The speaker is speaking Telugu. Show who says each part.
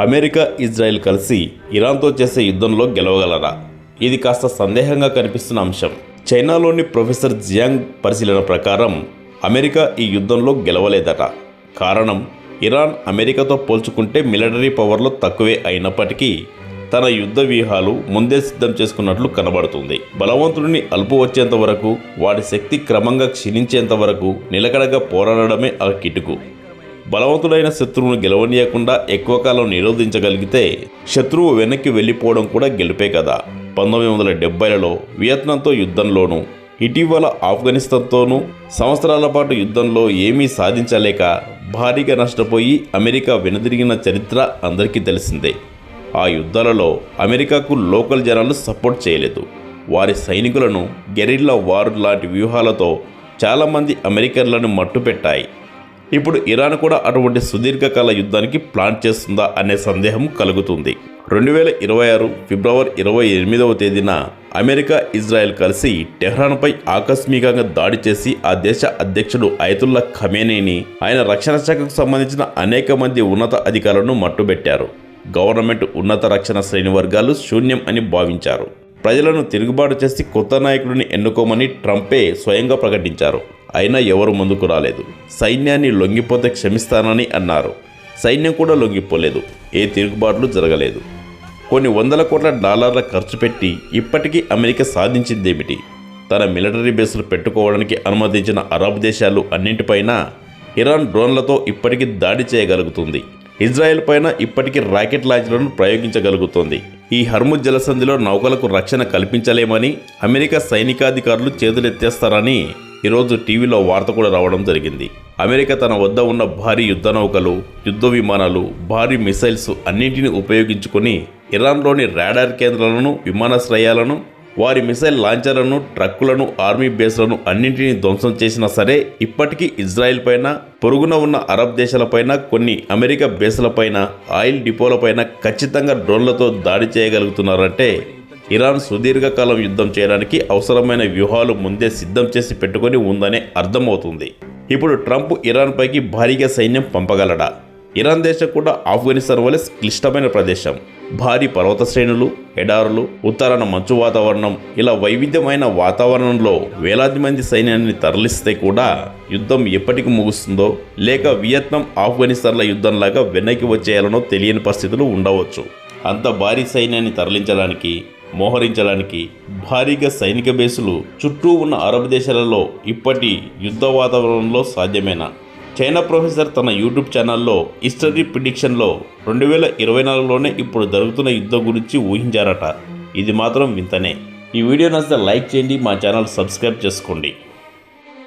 Speaker 1: అమెరికా, ఇజ్రాయెల్ కలిసి ఇరాన్తో చేసే యుద్ధంలో గెలవగలరా? ఇది కాస్త సందేహంగా కనిపిస్తున్న అంశం. చైనాలోని ప్రొఫెసర్ జియాంగ్ పరిశీలన ప్రకారం అమెరికా ఈ యుద్ధంలో గెలవలేదట. కారణం, ఇరాన్ అమెరికాతో పోల్చుకుంటే మిలిటరీ పవర్లో తక్కువే అయినప్పటికీ తన యుద్ధ వ్యూహాలు ముందే సిద్ధం చేసుకున్నట్లు కనబడుతుంది. బలవంతుడిని అలుపు వచ్చేంత వరకు, వాడి శక్తి క్రమంగా క్షీణించేంత వరకు నిలకడగా పోరాడడమే ఆ కిటుకు. బలవంతుడైన శత్రువును గెలవనీయకుండా ఎక్కువ కాలం నిరోధించగలిగితే శత్రువు వెనక్కి వెళ్ళిపోవడం కూడా గెలుపే కదా. 1970లలో వియత్నాంతో యుద్ధంలోనూ, ఇటీవల ఆఫ్ఘనిస్తాన్తోనూ సంవత్సరాల పాటు యుద్ధంలో ఏమీ సాధించలేక భారీగా నష్టపోయి అమెరికా వెనుదిరిగిన చరిత్ర అందరికీ తెలిసిందే. ఆ యుద్ధాలలో అమెరికాకు లోకల్ జనాలు సపోర్ట్ చేయలేదు. వారి సైనికులను గెరిల్లా వార్ లాంటి వ్యూహాలతో చాలామంది అమెరికన్లను మట్టుపెట్టాయి. ఇప్పుడు ఇరాన్ కూడా అటువంటి సుదీర్ఘకాల యుద్ధానికి ప్లాన్ చేస్తుందా అనే సందేహం కలుగుతుంది. 2026 ఫిబ్రవరి 28వ తేదీన అమెరికా, ఇజ్రాయెల్ కలిసి టెహ్రాన్పై ఆకస్మికంగా దాడి చేసి ఆ దేశ అధ్యక్షుడు అయతుల్లా ఖమేనీని, ఆయన రక్షణ శాఖకు సంబంధించిన అనేక మంది ఉన్నత అధికారులను మట్టుబెట్టారు. గవర్నమెంట్ ఉన్నత రక్షణ శ్రేణి వర్గాలు శూన్యం అని భావించారు. ప్రజలను తిరుగుబాటు చేసి కొత్త నాయకుడిని ఎన్నుకోమని ట్రంపే స్వయంగా ప్రకటించారు. అయినా ఎవరు ముందుకు రాలేదు. సైన్యాన్ని లొంగిపోతే క్షమిస్తానని అన్నారు. సైన్యం కూడా లొంగిపోలేదు. ఏ తిరుగుబాట్లు జరగలేదు. కొన్ని వందల కోట్ల డాలర్ల ఖర్చు పెట్టి ఇప్పటికీ అమెరికా సాధించిందేమిటి? తన మిలిటరీ బేసులు పెట్టుకోవడానికి అనుమతించిన అరబ్ దేశాలు అన్నింటిపైన ఇరాన్ డ్రోన్లతో ఇప్పటికీ దాడి చేయగలుగుతుంది. ఇజ్రాయెల్ పైన ఇప్పటికీ రాకెట్ లాంచర్లను ప్రయోగించగలుగుతోంది. ఈ హర్ముజ్ జలసంధిలో నౌకలకు రక్షణ కల్పించలేమని అమెరికా సైనికాధికారులు చేతులెత్తేస్తారని ఈరోజు టీవీలో వార్త కూడా రావడం జరిగింది. అమెరికా తన వద్ద ఉన్న భారీ యుద్ధ నౌకలు, యుద్ధ విమానాలు, భారీ మిసైల్స్ అన్నింటినీ ఉపయోగించుకొని ఇరాన్లోని రాడార్ కేంద్రాలను, విమానాశ్రయాలను, వారి మిసైల్ లాంచర్లను, ట్రక్కులను, ఆర్మీ బేస్లను అన్నింటినీ ధ్వంసం చేసినా సరే ఇప్పటికీ ఇజ్రాయెల్ పైన, పొరుగున ఉన్న అరబ్ దేశాలపైన, కొన్ని అమెరికా బేస్లపైన, ఆయిల్ డిపోలపైన ఖచ్చితంగా డ్రోన్లతో దాడి చేయగలుగుతున్నారంటే ఇరాన్ సుదీర్ఘకాలం యుద్ధం చేయడానికి అవసరమైన వ్యూహాలు ముందే సిద్ధం చేసి పెట్టుకొని ఉందనే అర్థమవుతుంది. ఇప్పుడు ట్రంప్ ఇరాన్ పైకి భారీగా సైన్యం పంపగలడా? ఇరాన్ దేశం కూడా ఆఫ్ఘనిస్తాన్ వలె క్లిష్టమైన ప్రదేశం. భారీ పర్వత శ్రేణులు, ఎడారులు, ఉత్తరాన మంచు వాతావరణం, ఇలా వైవిధ్యమైన వాతావరణంలో వేలాది మంది సైన్యాన్ని తరలిస్తే కూడా యుద్ధం ఎప్పటికి ముగుస్తుందో, లేక వియత్నాం, ఆఫ్ఘనిస్తాన్ల యుద్ధంలాగా వెనక్కి వచ్చేయాలనో తెలియని పరిస్థితులు ఉండవచ్చు. అంత భారీ సైన్యాన్ని తరలించడానికి, మోహరించడానికి భారీగా సైనిక బేసులు చుట్టూ ఉన్న అరబ్ దేశాలలో ఇప్పటి యుద్ధ వాతావరణంలో సాధ్యమేనా? చైనా ప్రొఫెసర్ తన యూట్యూబ్ ఛానల్లో హిస్టరీ ప్రిడిక్షన్లో 2024లోనే ఇప్పుడు జరుగుతున్న యుద్ధం గురించి ఊహించారట. ఇది మాత్రం వింతనే. ఈ వీడియో నచ్చితే లైక్ చేయండి, మా ఛానల్ సబ్స్క్రైబ్ చేసుకోండి.